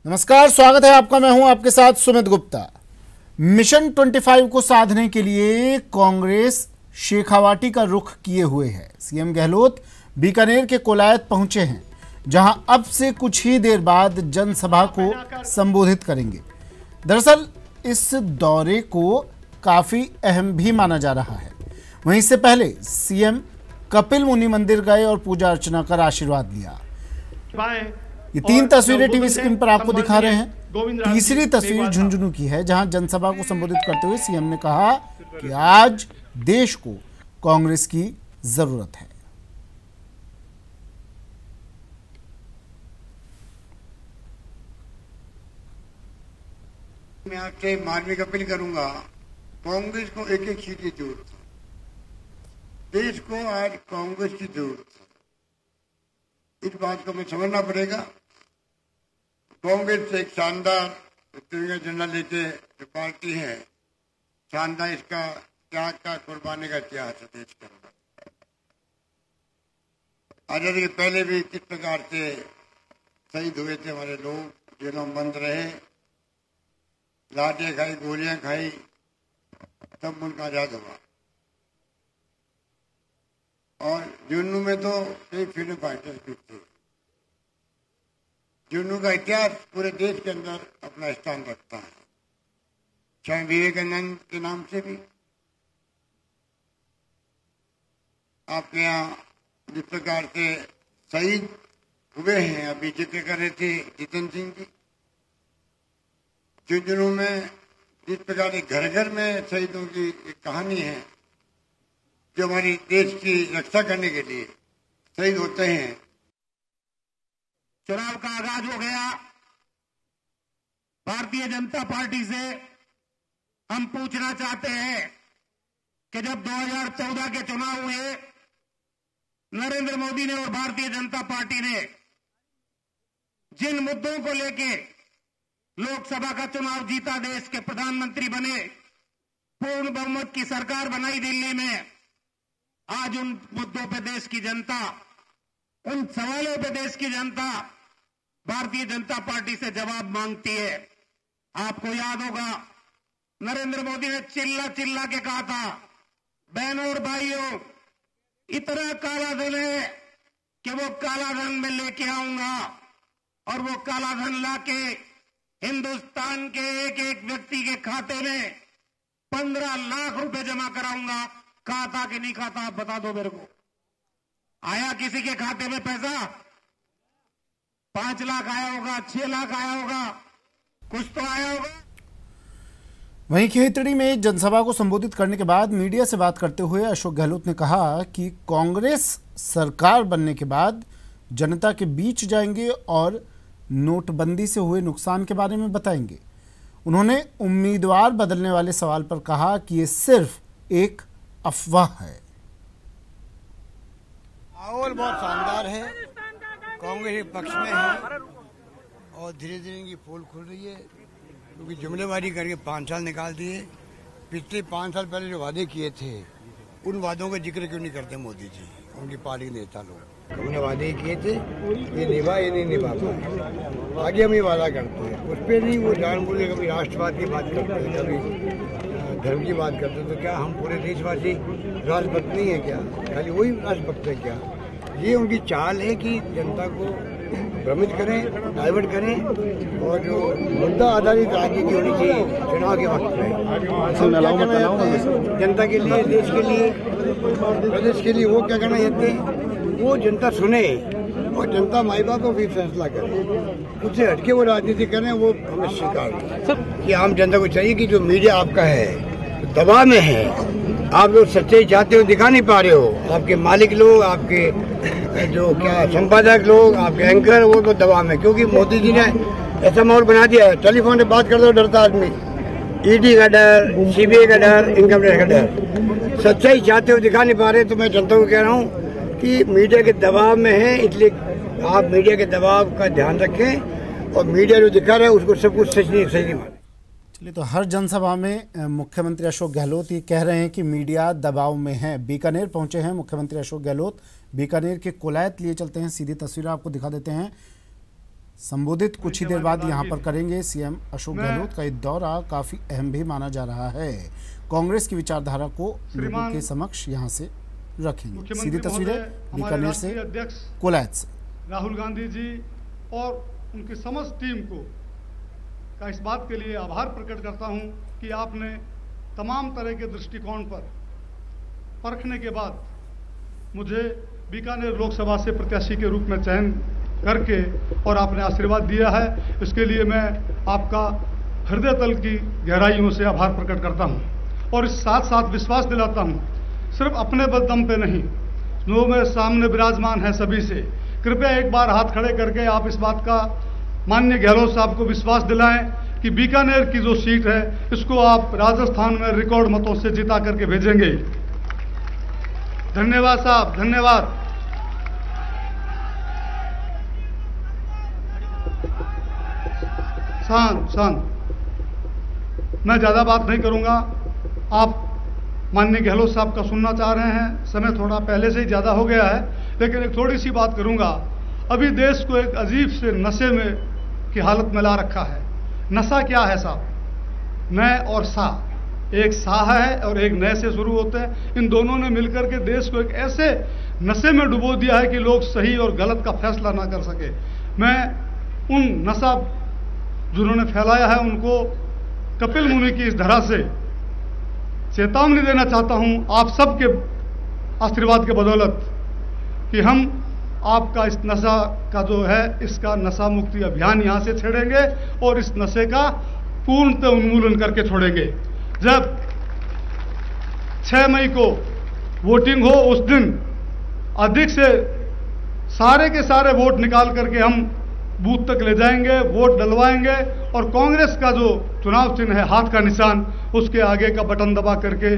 नमस्कार, स्वागत है आपका। मैं हूं आपके साथ सुमित गुप्ता। मिशन 25 को साधने के लिए कांग्रेस शेखावाटी का रुख किए हुए है। सीएम गहलोत बीकानेर के कोलायत पहुंचे हैं, जहां अब से कुछ ही देर बाद जनसभा को संबोधित करेंगे। दरअसल इस दौरे को काफी अहम भी माना जा रहा है। वहीं से पहले सीएम कपिल मुनि मंदिर गए और पूजा अर्चना कर आशीर्वाद लिया। ये तीन तस्वीरें टीवी स्क्रीन पर आपको दिखा रहे हैं। तीसरी तस्वीर झुंझुनू की है, जहां जनसभा को संबोधित करते हुए सीएम ने कहा कि आज देश को कांग्रेस की जरूरत है। मैं आपसे मार्मिक अपील करूंगा, कांग्रेस को एक एक सीट की जरूरत है। देश को आज कांग्रेस की जरूरत है। इस बात को हमें समझना पड़ेगा। कांग्रेस एक शानदार तिरंगा झंडा लेके जो पार्टी है, शानदार इसका त्याग का कुर्बानी का इतिहास है देश के अंदर। आजादी के पहले भी किस प्रकार से शहीद हुए थे हमारे लोग, जेलों में बंद रहे, लाठियां खाई, गोलियां खाई, तब मुल्क आजाद हुआ। और जुन्नू में तो कई फ्रीडम फाइटर्स भी थे। जुन्नू का इतिहास पूरे देश के अंदर अपना स्थान रखता है, स्वामी विवेकानंद के नाम से भी। आपके यहाँ जिस प्रकार से शहीद हुए हैं, अभी जिक्र कर रहे थे जितेंद्र सिंह जी, झुंझुनू में जिस प्रकार से घर घर में शहीदों की एक कहानी है, जो हमारी देश की रक्षा करने के लिए शहीद होते हैं। चुनाव का आगाज हो गया। भारतीय जनता पार्टी से हम पूछना चाहते हैं कि जब 2014 के चुनाव हुए, नरेंद्र मोदी ने और भारतीय जनता पार्टी ने जिन मुद्दों को लेके लोकसभा का चुनाव जीता, देश के प्रधानमंत्री बने, पूर्ण बहुमत की सरकार बनाई दिल्ली में, आज उन मुद्दों पे देश की जनता, उन सवालों पे देश की जनता भारतीय जनता पार्टी से जवाब मांगती है। आपको याद होगा, नरेंद्र मोदी ने चिल्ला चिल्ला के कहा था, बहनों और भाइयों, इतना काला धन है कि वो काला धन में लेके आऊंगा और वो काला धन लाके हिंदुस्तान के एक एक व्यक्ति के खाते में 15 लाख रुपए जमा कराऊंगा। कहा था कि नहीं कहा था? आप बता दो मेरे को। आया किसी के खाते में पैसा? 5 लाख आया होगा, 6 लाख आया होगा, कुछ तो आया होगा। वहीं खेतड़ी में जनसभा को संबोधित करने के बाद मीडिया से बात करते हुए अशोक गहलोत ने कहा कि कांग्रेस सरकार बनने के बाद जनता के बीच जाएंगे और नोटबंदी से हुए नुकसान के बारे में बताएंगे। उन्होंने उम्मीदवार बदलने वाले सवाल पर कहा कि ये सिर्फ एक अफवाह है। माहौल बहुत शानदार है, कांग्रेस के पक्ष में है और धीरे धीरे इनकी पोल खुल रही है, क्योंकि जुमलेबाजी करके 5 साल निकाल दिए। पिछले 5 साल पहले जो वादे किए थे, उन वादों का जिक्र क्यों नहीं करते मोदी जी, उनकी पार्टी के नेता लोग? उन्होंने वादे किए थे, ये निभा, ये नहीं निभा पाए। आगे हम ये वादा करते हैं, उस पर नहीं वो जानबूझ के कभी राष्ट्रवाद की बात करते हैं, कभी धर्म की बात करते हैं। तो क्या हम पूरे देशवासी राष्ट्रभक्त नहीं है क्या? खाली वही राष्ट्रभक्त है क्या? ये उनकी चाल है कि जनता को भ्रमित करें, डाइवर्ट करें, और जो मुद्दा आधारित राजनीति होनी चाहिए चुनाव के वक्त में, जनता के लिए, देश के लिए, प्रदेश के लिए वो क्या करना चाहते हैं, वो जनता सुने और जनता माई बाप को भी फैसला करे। उससे हटके वो राजनीति करें, वो हमें स्वीकार कि आम जनता को चाहिए कि जो मीडिया आपका है दबाव में है, आप लोग सच्चाई चाहते हो, दिखा नहीं पा रहे हो, आपके मालिक लोग, आपके जो क्या संपादक लोग, आपके एंकर, वो तो दबाव में, क्योंकि मोदी जी ने ऐसा माहौल बना दिया है। टेलीफोन पे बात कर दो डरता आदमी, ईडी का डर, सीबीआई का डर, इनकम टैक्स का डर। सच्चाई चाहते हो, दिखा नहीं पा रहे। तो मैं जनता को कह रहा हूँ कि मीडिया के दबाव में है, इसलिए आप मीडिया के दबाव का ध्यान रखें और मीडिया जो दिखा रहा है उसको सब कुछ सही नहीं माने। चलिए, तो हर जनसभा में मुख्यमंत्री अशोक गहलोत ये कह रहे हैं कि मीडिया दबाव में है। बीकानेर पहुंचे हैं मुख्यमंत्री अशोक गहलोत। बीकानेर के कोलायत लिए चलते हैं, सीधी तस्वीर आपको दिखा देते हैं। संबोधित कुछ ही देर बाद यहां पर करेंगे। सीएम अशोक गहलोत का ये दौरा काफी अहम भी माना जा रहा है। कांग्रेस की विचारधारा को लोगों के समक्ष यहां से रखेंगे। सीधी तस्वीरें बीकानेर से, कोलायत से। राहुल गांधी जी और उनकी समस्त टीम को का इस बात के लिए आभार प्रकट करता हूं कि आपने तमाम तरह के दृष्टिकोण पर परखने के बाद मुझे बीकानेर लोकसभा से प्रत्याशी के रूप में चयन करके और आपने आशीर्वाद दिया है। इसके लिए मैं आपका हृदय तल की गहराइयों से आभार प्रकट करता हूं और इस साथ साथ विश्वास दिलाता हूं, सिर्फ अपने दम पे नहीं, जो मेरे सामने विराजमान है सभी से, कृपया एक बार हाथ खड़े करके आप इस बात का माननीय गहलोत साहब को विश्वास दिलाएं कि बीकानेर की जो सीट है इसको आप राजस्थान में रिकॉर्ड मतों से जिता करके भेजेंगे। धन्यवाद साहब, धन्यवाद। शांत। मैं ज्यादा बात नहीं करूंगा। आप माननीय गहलोत साहब का सुनना चाह रहे हैं, समय थोड़ा पहले से ही ज्यादा हो गया है, लेकिन एक थोड़ी सी बात करूंगा। अभी देश को एक अजीब से नशे में की हालत में ला रखा है। नशा क्या है साहब? नए और सा, एक सा है और एक नए से शुरू होते हैं। इन दोनों ने मिलकर के देश को एक ऐसे नशे में डुबो दिया है कि लोग सही और गलत का फैसला ना कर सके। मैं उन नशा जिन्होंने फैलाया है उनको कपिल मुनि की इस धरा से चेतावनी देना चाहता हूं, आप सबके आशीर्वाद के बदौलत, कि हम आपका इस नशा का जो है इसका नशा मुक्ति अभियान यहां से छेड़ेंगे और इस नशे का पूर्णतः उन्मूलन करके छोड़ेंगे। जब 6 मई को वोटिंग हो उस दिन अधिक से सारे के सारे वोट निकाल करके हम बूथ तक ले जाएंगे, वोट डलवाएंगे और कांग्रेस का जो चुनाव चिन्ह है हाथ का निशान, उसके आगे का बटन दबा करके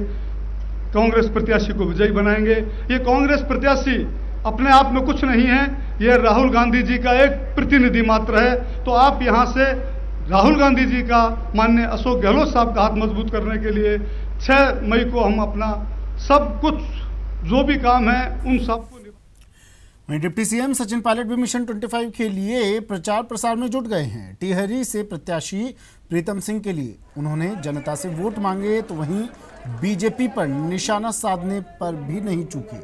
कांग्रेस प्रत्याशी को विजयी बनाएंगे। ये कांग्रेस प्रत्याशी अपने आप में कुछ नहीं है, ये राहुल गांधी जी का एक प्रतिनिधि मात्र है। तो आप यहां से राहुल गांधी जी का, माननीय अशोक गहलोत साहब का हाथ मजबूत करने के लिए 6 मई को हम अपना सब कुछ जो भी काम है उन सब को। वहीं डिप्टी सीएम सचिन पायलट भी मिशन 25 के लिए प्रचार प्रसार में जुट गए हैं। टिहरी से प्रत्याशी प्रीतम सिंह के लिए उन्होंने जनता से वोट मांगे, तो वहीं बीजेपी पर निशाना साधने पर भी नहीं चूके।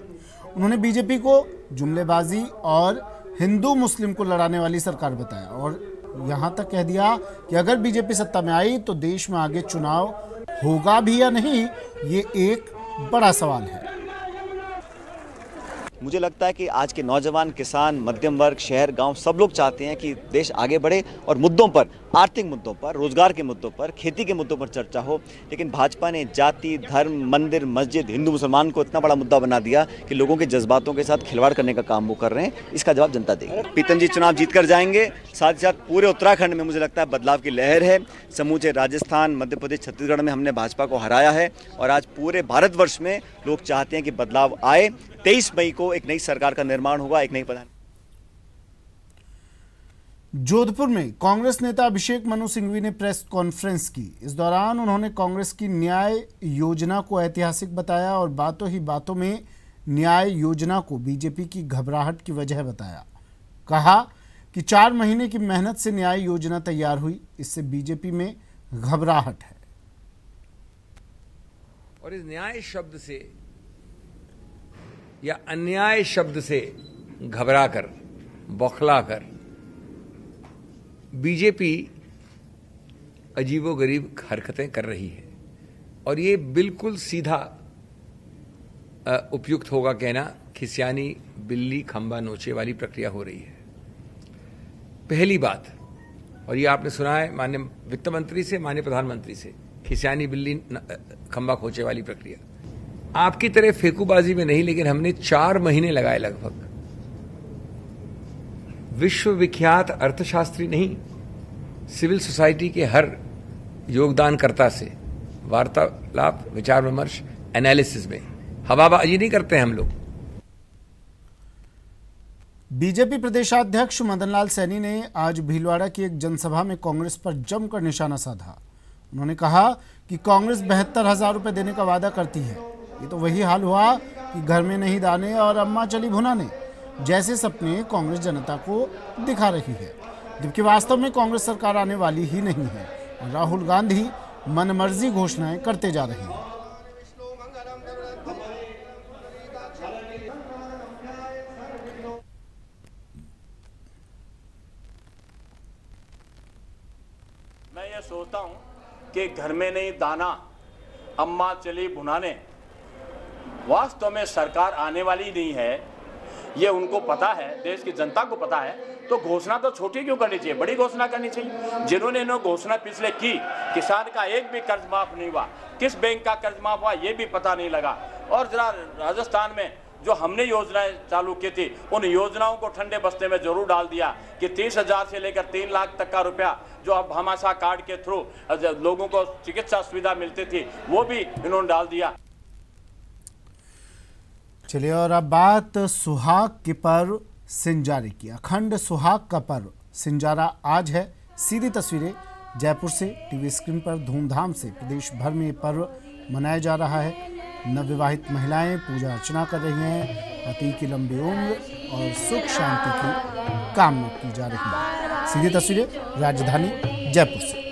उन्होंने बीजेपी को जुमलेबाजी और हिंदू मुस्लिम को लड़ाने वाली सरकार बताया और यहां तक कह दिया कि अगर बीजेपी सत्ता में आई तो देश में आगे चुनाव होगा भी या नहीं, ये एक बड़ा सवाल है। मुझे लगता है कि आज के नौजवान, किसान, मध्यम वर्ग, शहर, गांव सब लोग चाहते हैं कि देश आगे बढ़े और मुद्दों पर, आर्थिक मुद्दों पर, रोजगार के मुद्दों पर, खेती के मुद्दों पर चर्चा हो। लेकिन भाजपा ने जाति, धर्म, मंदिर, मस्जिद, हिंदू मुसलमान को इतना बड़ा मुद्दा बना दिया कि लोगों के जज्बातों के साथ खिलवाड़ करने का काम वो कर रहे हैं। इसका जवाब जनता देगी। प्रीतम जी चुनाव जीत कर जाएंगे। साथ ही साथ पूरे उत्तराखंड में मुझे लगता है बदलाव की लहर है। समूचे राजस्थान, मध्य प्रदेश, छत्तीसगढ़ में हमने भाजपा को हराया है और आज पूरे भारतवर्ष में लोग चाहते हैं कि बदलाव आए। 23 मई को एक नई सरकार का निर्माण होगा, एक नई प्रधान। जोधपुर में कांग्रेस नेता अभिषेक मनु सिंघवी ने प्रेस कॉन्फ्रेंस की। इस दौरान उन्होंने कांग्रेस की न्याय योजना को ऐतिहासिक बताया और बातों ही बातों में न्याय योजना को बीजेपी की घबराहट की वजह बताया। कहा कि 4 महीने की मेहनत से न्याय योजना तैयार हुई, इससे बीजेपी में घबराहट है। और इस न्याय शब्द से या अन्याय शब्द से घबराकर, बौखलाकर बीजेपी अजीबोगरीब हरकतें कर रही है और ये बिल्कुल सीधा उपयुक्त होगा कहना खिसियानी बिल्ली खंबा नोचे वाली प्रक्रिया हो रही है। पहली बात, और ये आपने सुना है माननीय वित्त मंत्री से, माननीय प्रधानमंत्री से, खिसियानी बिल्ली खंबा खोचे वाली प्रक्रिया आपकी तरह फेंकूबाजी में नहीं, लेकिन हमने 4 महीने लगाए लगभग। विश्वविख्यात अर्थशास्त्री नहीं, सिविल सोसाइटी के हर योगदानकर्ता से वार्तालाप, विचार विमर्श, एनालिसिस में हवाबाजी नहीं करते हैं हम लोग। बीजेपी प्रदेशाध्यक्ष मदन लाल सैनी ने आज भीलवाड़ा की एक जनसभा में कांग्रेस पर जमकर निशाना साधा। उन्होंने कहा कि कांग्रेस 72,000 रुपए देने का वादा करती है। ये तो वही हाल हुआ कि घर में नहीं दाने और अम्मा चली भुनाने जैसे सपने कांग्रेस जनता को दिखा रही है। जबकि वास्तव में कांग्रेस सरकार आने वाली ही नहीं है और राहुल गांधी मनमर्जी घोषणाएं करते जा रहे हैं। मैं ये सोचता हूं कि घर में नहीं दाना अम्मा चली भुनाने, वास्तव में सरकार आने वाली नहीं है, ये उनको पता है, देश की जनता को पता है। तो घोषणा तो छोटी क्यों करनी चाहिए, बड़ी घोषणा करनी चाहिए। जिन्होंने घोषणा पिछले की, किसान का एक भी कर्ज माफ नहीं हुआ, किस बैंक का कर्ज माफ हुआ ये भी पता नहीं लगा। और जरा राजस्थान में जो हमने योजनाएं चालू की थी, उन योजनाओं को ठंडे बस्ते में जरूर डाल दिया कि 30,000 से लेकर 3 लाख तक का रुपया जो अब भामाशाह कार्ड के थ्रू लोगों को चिकित्सा सुविधा मिलती थी, वो भी इन्होंने डाल दिया। चलिए, और अब बात सुहाग के पर्व सिंजारे की। अखंड सुहाग का पर्व सिंजारा आज है। सीधी तस्वीरें जयपुर से टीवी स्क्रीन पर धूमधाम से प्रदेश भर में ये पर्व मनाया जा रहा है। नवविवाहित महिलाएं पूजा अर्चना कर रही हैं, पति की लंबी उम्र और सुख शांति की कामना की जा रही है। सीधी तस्वीरें राजधानी जयपुर से।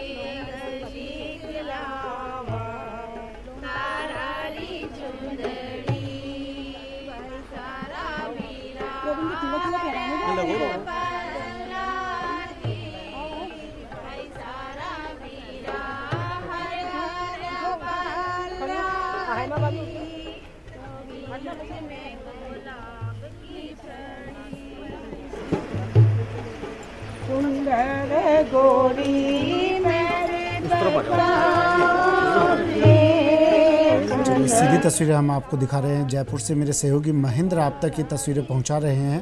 सीधी तस्वीरें हम आपको दिखा रहे हैं जयपुर से। मेरे सहयोगी महेंद्र आप तक ये तस्वीरें पहुंचा रहे हैं।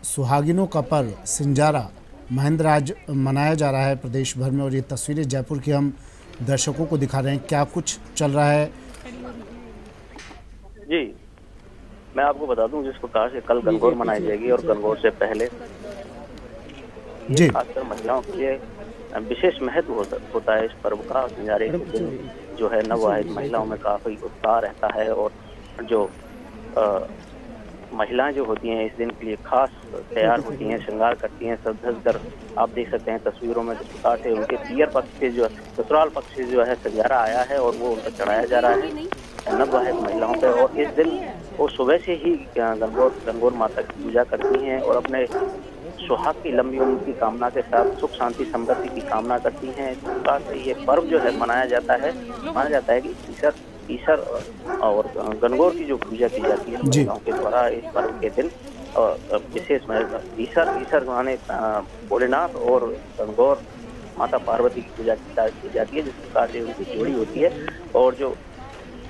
सुहागिनों का पर्व सिंजारा महेंद्र आज मनाया जा रहा है प्रदेश भर में, और ये तस्वीरें जयपुर की हम दर्शकों को दिखा रहे हैं। क्या कुछ चल रहा है जी, मैं आपको बता दूं, जिस प्रकार से कल गणगौर मनाई जाएगी और गणगौर से पहले खासकर महिलाओं के लिए विशेष महत्व होता है इस पर्व का। सिंजारे के दिन जो है नवविवाहित महिलाओं में काफी उत्साह रहता है, और जो महिलाएं जो होती हैं इस दिन के लिए खास तैयार होती हैं, श्रृंगार करती हैं, सज कर। आप देख सकते हैं तस्वीरों में जिस प्रकार से उनके पियर पक्ष से जो ससुराल पक्ष से जो है सिंजारा आया है और वो उन पर चढ़ाया जा रहा है नवविवाहित महिलाओं पे। और इस दिन वो सुबह से ही गणगौर माता की पूजा करती हैं और अपने सुहाग की लंबी उम्र की कामना के साथ सुख शांति समृद्धि की कामना करती हैं। इस प्रकार से ये पर्व जो है मनाया जाता है कि ईश्वर और गणगौर की जो पूजा की जाती है महिलाओं के द्वारा इस पर्व के दिन विशेष ईश्वर माने भोलेनाथ और गणगौर माता पार्वती की पूजा की जाती है, जिस प्रकार से उनकी जोड़ी होती है। और जो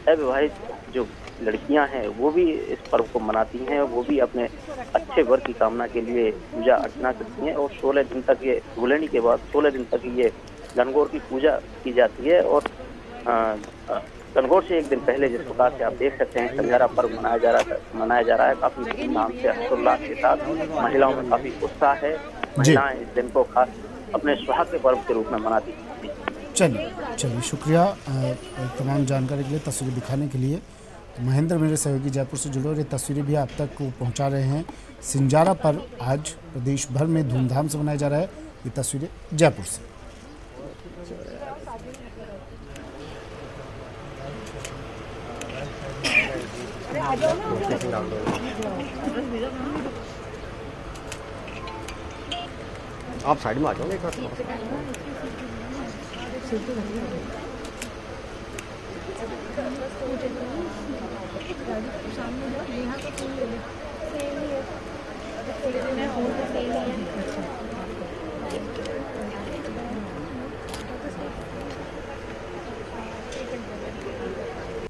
अविवाहित जो लड़कियां हैं वो भी इस पर्व को मनाती हैं, वो भी अपने अच्छे वर की कामना के लिए पूजा अर्चना करती हैं। और 16 दिन तक ये धुलेंडी के बाद 16 दिन तक ये गणगौर की पूजा की जाती है। और गणगौर से एक दिन पहले जिस प्रकार से आप देख सकते हैं संजारा पर्व मनाया जा रहा है काफी धूमधाम से, हर्षोल्लास के साथ। महिलाओं में काफी उत्साह है, महिलाएं इस दिन को खास अपने सुहाग के पर्व के रूप में मनाती हैं। चलिए शुक्रिया तमाम जानकारी के लिए, तस्वीरें दिखाने के लिए। तो महेंद्र मेरे सहयोगी जयपुर से जुड़े और ये तस्वीरें भी आप तक को पहुंचा रहे हैं। सिंजारा पर्व आज प्रदेश भर में धूमधाम से मनाया जा रहा है। ये तस्वीरें जयपुर से। आप साइड में आ जाओ एक बार।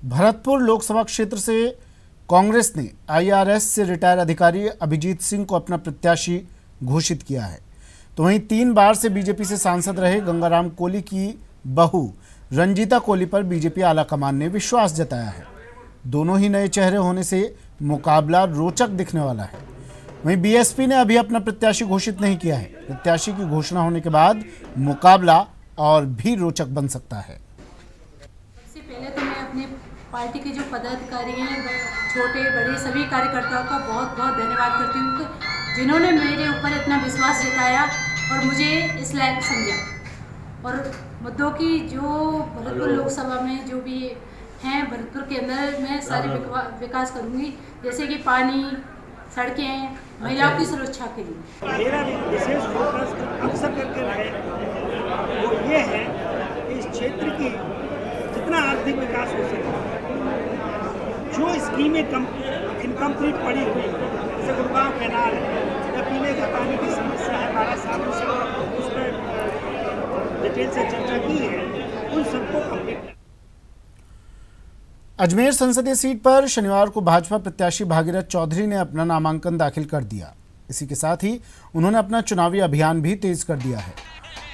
भरतपुर लोकसभा क्षेत्र से कांग्रेस ने आईआरएस से रिटायर अधिकारी अभिजीत सिंह को अपना प्रत्याशी घोषित किया है। तो वहीं 3 बार से बीजेपी से सांसद रहे गंगाराम कोली की बहू रंजीता कोली पर बीजेपी आलाकमान ने विश्वास जताया है। दोनों ही नए चेहरे होने से मुकाबला रोचक दिखने वाला है। वहीं बीएसपी ने अभी अपना प्रत्याशी घोषित नहीं किया है। प्रत्याशी की घोषणा होने के बाद मुकाबला और भी रोचक बन सकता है। सबसे पहले तो मैं अपने पार्टी के जो पदाधिकारी हैं, छोटे बड़े सभी कार्यकर्ताओं का बहुत बहुत धन्यवाद करती हूँ। जिन्होंने मेरे ऊपर इतना विश्वास जताया और मुझे इस लायक समझा, और मुद्दों की जो भरतपुर लोकसभा में जो भी हैं भरतपुर के अंदर मैं सारे विकास करूंगी, जैसे कि पानी, सड़कें, महिलाओं की सुरक्षा के लिए। मेरा विशेष फोकस अक्सर करके रहे वो ये है कि इस क्षेत्र की जितना आर्थिक विकास हो सके, जो स्कीमें इनकम्प्लीट पड़ी हुई जैसे गुड़गांव कैनाल है या पीने का पानी की समस्या है 12 सालों से, उस पर डिटेल से चर्चा की है, उन सबको कम्प्लीट। अजमेर संसदीय सीट पर शनिवार को भाजपा प्रत्याशी भागीरथ चौधरी ने अपना नामांकन दाखिल कर दिया। इसी के साथ ही उन्होंने अपना चुनावी अभियान भी तेज कर दिया है।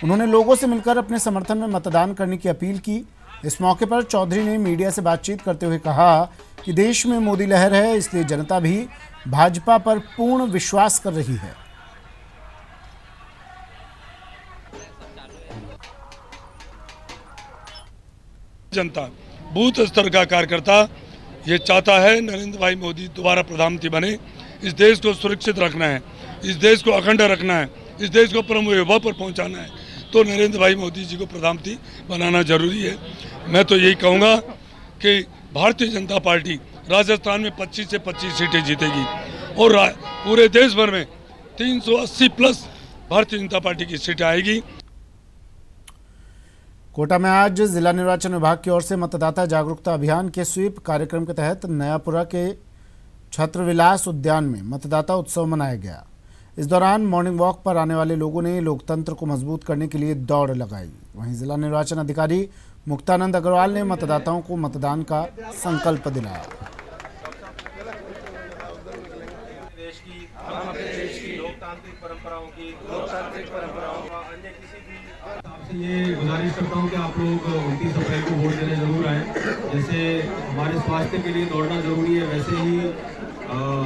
उन्होंने लोगों से मिलकर अपने समर्थन में मतदान करने की अपील की। इस मौके पर चौधरी ने मीडिया से बातचीत करते हुए कहा कि देश में मोदी लहर है, इसलिए जनता भी भाजपा पर पूर्ण विश्वास कर रही है। जनता बूथ स्तर का कार्यकर्ता ये चाहता है नरेंद्र भाई मोदी दोबारा प्रधानमंत्री बने। इस देश को सुरक्षित रखना है, इस देश को अखंड रखना है, इस देश को परम वैभव पर पहुंचाना है, तो नरेंद्र भाई मोदी जी को प्रधानमंत्री बनाना जरूरी है। मैं तो यही कहूँगा कि भारतीय जनता पार्टी राजस्थान में 25 से 25 सीटें जीतेगी और पूरे देश भर में 380 प्लस भारतीय जनता पार्टी की सीटें आएगी। कोटा में आज जिला निर्वाचन विभाग की ओर से मतदाता जागरूकता अभियान के स्वीप कार्यक्रम के तहत नयापुरा के छत्रविलास उद्यान में मतदाता उत्सव मनाया गया। इस दौरान मॉर्निंग वॉक पर आने वाले लोगों ने लोकतंत्र को मजबूत करने के लिए दौड़ लगाई। वहीं जिला निर्वाचन अधिकारी मुक्तानंद अग्रवाल ने मतदाताओं को मतदान का संकल्प दिलाया। लोकतांत्रिक परंपराओं का अन्य किसी भी ये गुजारिश करता हूँ कि आप लोग 29 अप्रैल को वोट देने जरूर आए। जैसे हमारे स्वास्थ्य के लिए दौड़ना जरूरी है, वैसे ही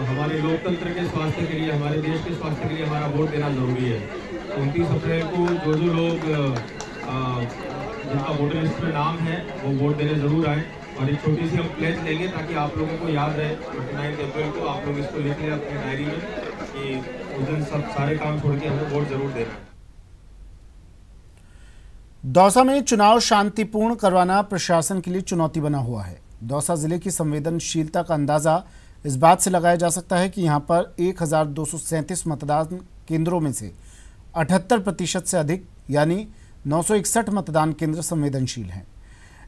हमारे लोकतंत्र के स्वास्थ्य के लिए, हमारे देश के स्वास्थ्य के लिए हमारा वोट देना जरूरी है। 29 अप्रैल को जो लोग जिनका वोटर लिस्ट में नाम है वो वोट देने जरूर आए। और एक छोटी सी हम प्लेज लेंगे ताकि आप लोगों को याद रहे 29 अप्रैल को आप लोग इसको लिख लें अपनी डायरी में कि उस दिन सब सारे काम छोड़ के हमें वोट जरूर देना है। दौसा में चुनाव शांतिपूर्ण करवाना प्रशासन के लिए चुनौती बना हुआ है। दौसा जिले की संवेदनशीलता का अंदाजा इस बात से लगाया जा सकता है कि यहां पर 1237 मतदान केंद्रों में से 78% से अधिक यानी 961 मतदान केंद्र संवेदनशील हैं।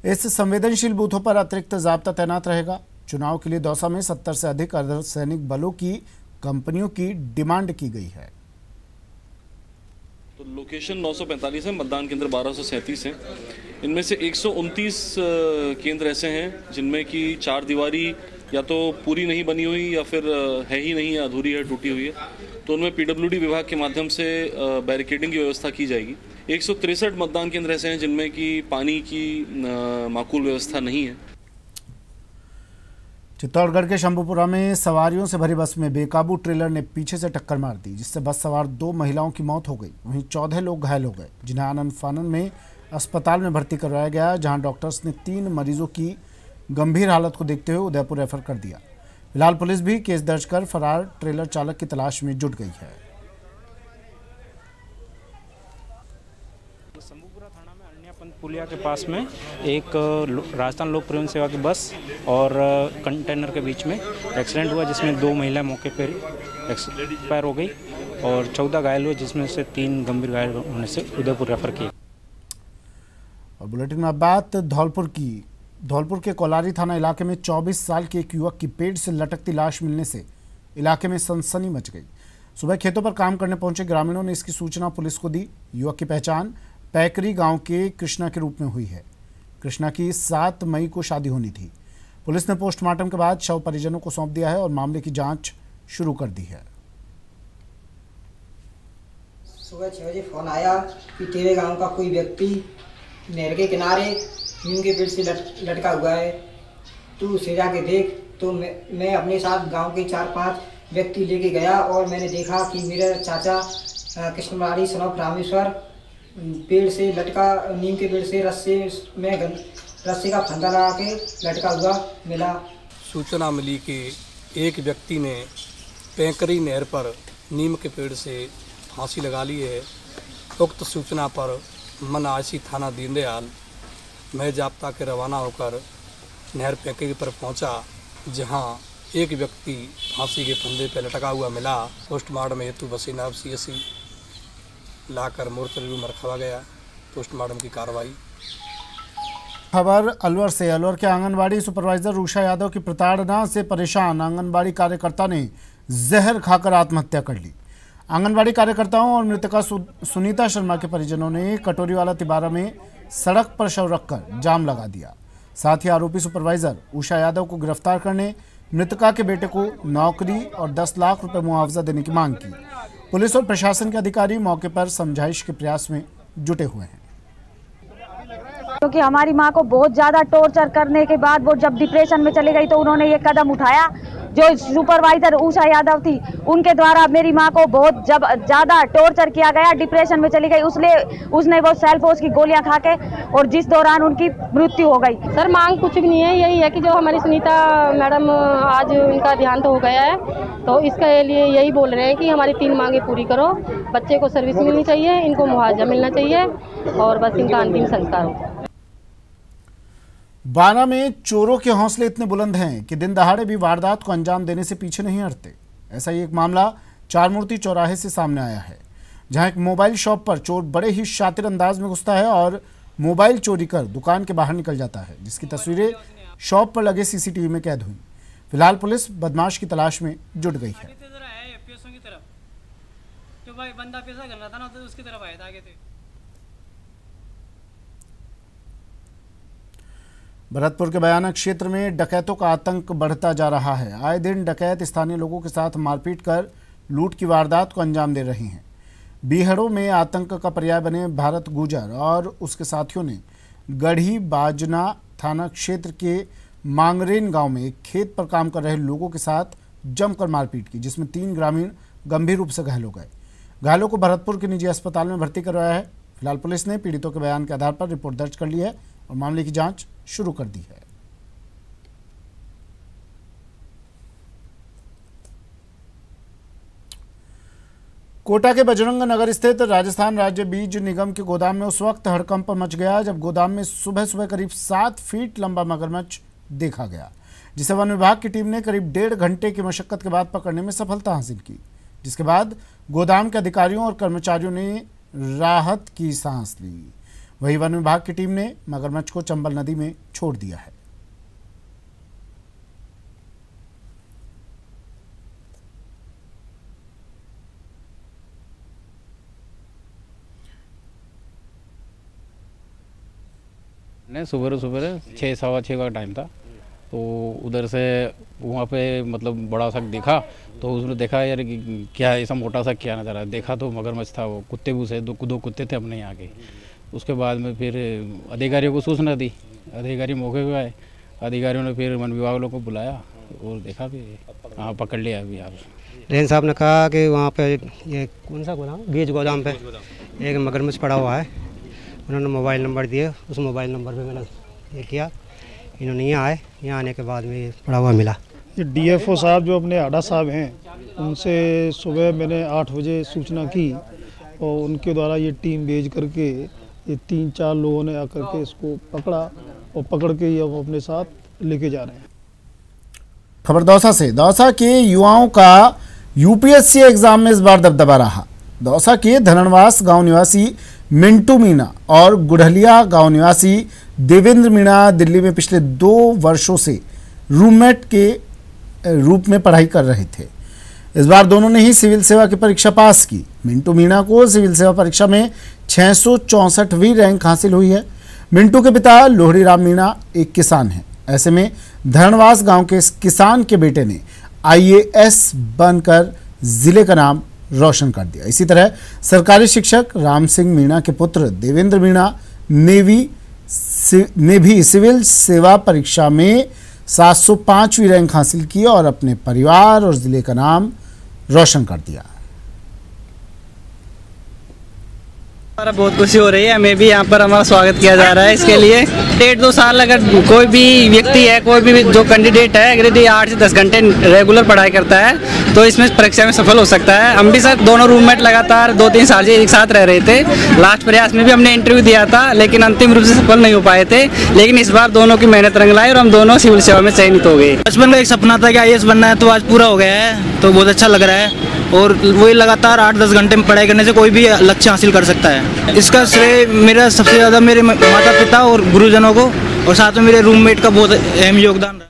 इस संवेदनशील बूथों पर अतिरिक्त जाब्ता तैनात रहेगा। चुनाव के लिए दौसा में 70 से अधिक अर्धसैनिक बलों की कंपनियों की डिमांड की गई है। तो लोकेशन 945 है, मतदान केंद्र 1237 हैं। इनमें से 129 केंद्र ऐसे हैं जिनमें कि 4 दीवारी या तो पूरी नहीं बनी हुई या फिर है ही नहीं, अधूरी है, टूटी हुई है। तो उनमें पीडब्ल्यूडी विभाग के माध्यम से बैरिकेडिंग की व्यवस्था की जाएगी। 163 मतदान केंद्र ऐसे हैं जिनमें कि पानी की माकूल व्यवस्था नहीं है। चित्तौड़गढ़ के शंभूपुरा में सवारियों से भरी बस में बेकाबू ट्रेलर ने पीछे से टक्कर मार दी, जिससे बस सवार 2 महिलाओं की मौत हो गई। वहीं 14 लोग घायल हो गए, जिन्हें आनन फानन में अस्पताल में भर्ती करवाया गया, जहां डॉक्टर्स ने 3 मरीजों की गंभीर हालत को देखते हुए उदयपुर रेफर कर दिया। फिलहाल पुलिस भी केस दर्ज कर फरार ट्रेलर चालक की तलाश में जुट गई है। शंभूपुरा थाना में अरण्यपंत पुलिया के पास में एक राजस्थान लोक परिवहन सेवा की बस और कंटेनर के बीच में एक्सीडेंट हुआ, जिसमें 2 महिला मौके पर एक्सपायर हो गई और 14 घायल हुए, जिसमें से 3 गंभीर घायल होने से उदयपुर रेफर किए। और बुलेटिन में बात धौलपुर की। धौलपुर के कोलारी थाना इलाके में 24 साल के एक युवक की पेड़ से लटकती लाश मिलने से इलाके में सनसनी मच गई। सुबह खेतों पर काम करने पहुंचे ग्रामीणों ने इसकी सूचना पुलिस को दी। युवक की पहचान पैकरी गांव के कृष्णा के रूप में हुई है। कृष्णा की 7 मई को शादी होनी थी। पुलिस ने पोस्टमार्टम के बाद शव परिजनों को सौंप दिया है और मामले की जांच शुरू कर दी है। सुबह 6 बजे फोन आया कि तेरे गांव का कोई व्यक्ति नहर के किनारे नीम के पेड़ से लटका हुआ है, तू उसे जाके देख। तो मैं अपने साथ गांव के 4-5 व्यक्ति लेके गया और मैंने देखा कि मेरा चाचा कृष्णमुरारी सन ऑफ रामेश्वर पेड़ से लटका, नीम के पेड़ से रस्से का फंदा लगा के लटका हुआ मिला। सूचना मिली कि एक व्यक्ति ने पैकरी नहर पर नीम के पेड़ से फांसी लगा ली है। उक्त सूचना पर मनासी थाना दीनदयाल में जाब्ता के रवाना होकर नहर पैकेज पर पहुंचा, जहां एक व्यक्ति फांसी के फंदे पर लटका हुआ मिला। पोस्टमार्टम हेतु बसीनाब CSC लाकर मोर्चरी में रखवा गया। पोस्टमार्टम की कार्रवाई। खबर अलवर से। अलवर के आंगनबाड़ी सुपरवाइजर उषा यादव की प्रताड़ना से परेशान आंगनबाड़ी कार्यकर्ता ने जहर खाकर आत्महत्या कर ली। आंगनबाड़ी कार्यकर्ताओं और मृतका सुनीता शर्मा के परिजनों ने कटोरीवाला तिबारा में सड़क पर शव रखकर जाम लगा दिया। साथ ही आरोपी सुपरवाइजर उषा यादव को गिरफ्तार करने, मृतका के बेटे को नौकरी और 10 लाख रुपए मुआवजा देने की मांग की। पुलिस और प्रशासन के अधिकारी मौके पर समझाइश के प्रयास में जुटे हुए हैं। क्योंकि हमारी माँ को बहुत ज़्यादा टॉर्चर करने के बाद वो जब डिप्रेशन में चली गई तो उन्होंने ये कदम उठाया। जो सुपरवाइजर उषा यादव थी उनके द्वारा मेरी माँ को बहुत ज़्यादा टॉर्चर किया गया, डिप्रेशन में चली गई। उसने वो सेल्फोस की गोलियां खा के और जिस दौरान उनकी मृत्यु हो गई। सर मांग कुछ भी नहीं है, यही है कि जो हमारी सुनीता मैडम आज उनका देहांत हो गया है, तो इसके लिए यही बोल रहे हैं कि हमारी 3 मांगे पूरी करो। बच्चे को सर्विस मिलनी चाहिए, इनको मुआवजा मिलना चाहिए और बस इनका अंतिम संस्कार हो। बाना में चोरों के हौसले इतने बुलंद हैं कि दिन दहाड़े भी वारदात को अंजाम देने से पीछे नहीं हटते। ऐसा ही एक मामला चारमूर्ति चौराहे से सामने आया है, जहां एक मोबाइल शॉप पर चोर बड़े ही शातिर अंदाज में घुसता है और मोबाइल चोरी कर दुकान के बाहर निकल जाता है, जिसकी तस्वीरें शॉप पर लगे CCTV में कैद हुई। फिलहाल पुलिस बदमाश की तलाश में जुट गई है। भरतपुर के बयाना क्षेत्र में डकैतों का आतंक बढ़ता जा रहा है। आए दिन डकैत स्थानीय लोगों के साथ मारपीट कर लूट की वारदात को अंजाम दे रहे हैं। बीहड़ों में आतंक का पर्याय बने भारत गुजर और उसके साथियों ने गढ़ी बाजना थाना क्षेत्र के मांगरेन गांव में एक खेत पर काम कर रहे लोगों के साथ जमकर मारपीट की, जिसमें 3 ग्रामीण गंभीर रूप से घायल हो गए। घायलों को भरतपुर के निजी अस्पताल में भर्ती करवाया है। फिलहाल पुलिस ने पीड़ितों के बयान के आधार पर रिपोर्ट दर्ज कर ली है और मामले की जांच शुरू कर दी है। कोटा के बजरंग नगर स्थित राजस्थान राज्य बीज निगम के गोदाम में उस वक्त हड़कंप मच गया जब गोदाम में सुबह सुबह करीब 7 फीट लंबा मगरमच्छ देखा गया, जिसे वन विभाग की टीम ने करीब 1.5 घंटे की मशक्कत के बाद पकड़ने में सफलता हासिल की, जिसके बाद गोदाम के अधिकारियों और कर्मचारियों ने राहत की सांस ली। वहीं वन विभाग की टीम ने मगरमच्छ को चंबल नदी में छोड़ दिया है। सुबह 6-6:15 का टाइम था, तो उधर से वहाँ पे मतलब बड़ा सा देखा, तो उसने देखा यार क्या ऐसा मोटा सा क्या नज़र आया। देखा तो मगरमच्छ था, वो कुत्ते भूसे 2 कुत्ते थे अपने यहाँ के। उसके बाद में फिर अधिकारियों को सूचना दी, अधिकारी मौके पे आए, अधिकारियों ने फिर वन विभाग लोगों को बुलाया और देखा भी हाँ पकड़ लिया अभी। आप रेन साहब ने कहा कि वहाँ पे ये कौन सा गोदाम, बीज गोदाम पे एक मगरमच्छ पड़ा हुआ है। उन्होंने मोबाइल नंबर दिए, उस मोबाइल नंबर पे मैंने ये किया, इन्होंने यहाँ आए, यहाँ आने के बाद में ये पड़ा हुआ मिला। ये DFO साहब जो अपने आडा साहब हैं, उनसे सुबह मैंने 8 बजे सूचना की और उनके द्वारा ये टीम भेज करके ये 3-4 लोगों ने आकर के इसको पकड़ा और पकड़ के ये अपने साथ लेके जा रहे हैं। खबर दौसा से। दौसा के युवाओं का UPSC एग्जाम में इस बार दबदबा रहा। दौसा के धननवास गांव निवासी मिंटू मीणा और गुड़हलिया गांव निवासी देवेंद्र मीणा दिल्ली में पिछले 2 वर्षों से रूममेट के रूप में पढ़ाई कर रहे थे। इस बार दोनों ने ही सिविल सेवा की परीक्षा पास की। मिंटू मीणा को सिविल सेवा परीक्षा में 664वीं रैंक हासिल हुई है। मिंटू के पिता लोहड़ीराम मीणा एक किसान हैं। ऐसे में धनवास गांव के इस किसान के बेटे ने IAS बनकर जिले का नाम रोशन कर दिया। इसी तरह सरकारी शिक्षक राम सिंह मीणा के पुत्र देवेंद्र मीणा ने भी सिविल सेवा परीक्षा में 705वीं रैंक हासिल की और अपने परिवार और जिले का नाम रोशन कर दिया। हमारा बहुत खुशी हो रही है, हमें भी यहाँ पर हमारा स्वागत किया जा रहा है। इसके लिए 1.5-2 साल अगर कोई भी व्यक्ति है, कोई भी जो कैंडिडेट है, अगर यदि 8 से 10 घंटे रेगुलर पढ़ाई करता है तो इसमें परीक्षा में सफल हो सकता है। हम भी सर दोनों रूममेट लगातार 2-3 साल से एक साथ रह रहे थे। लास्ट प्रयास में भी हमने इंटरव्यू दिया था, लेकिन अंतिम रूप से सफल नहीं हो पाए थे। लेकिन इस बार दोनों की मेहनत रंग लाई और हम दोनों सिविल सेवा में चयनित हो गए। बचपन का एक सपना था कि IAS बनना है, तो आज पूरा हो गया है, तो बहुत अच्छा लग रहा है। और वही लगातार 8-10 घंटे में पढ़ाई करने से कोई भी लक्ष्य हासिल कर सकता है। इसका श्रेय मेरा सबसे ज़्यादा मेरे माता पिता और गुरुजनों को, और साथ में मेरे रूममेट का बहुत अहम योगदान।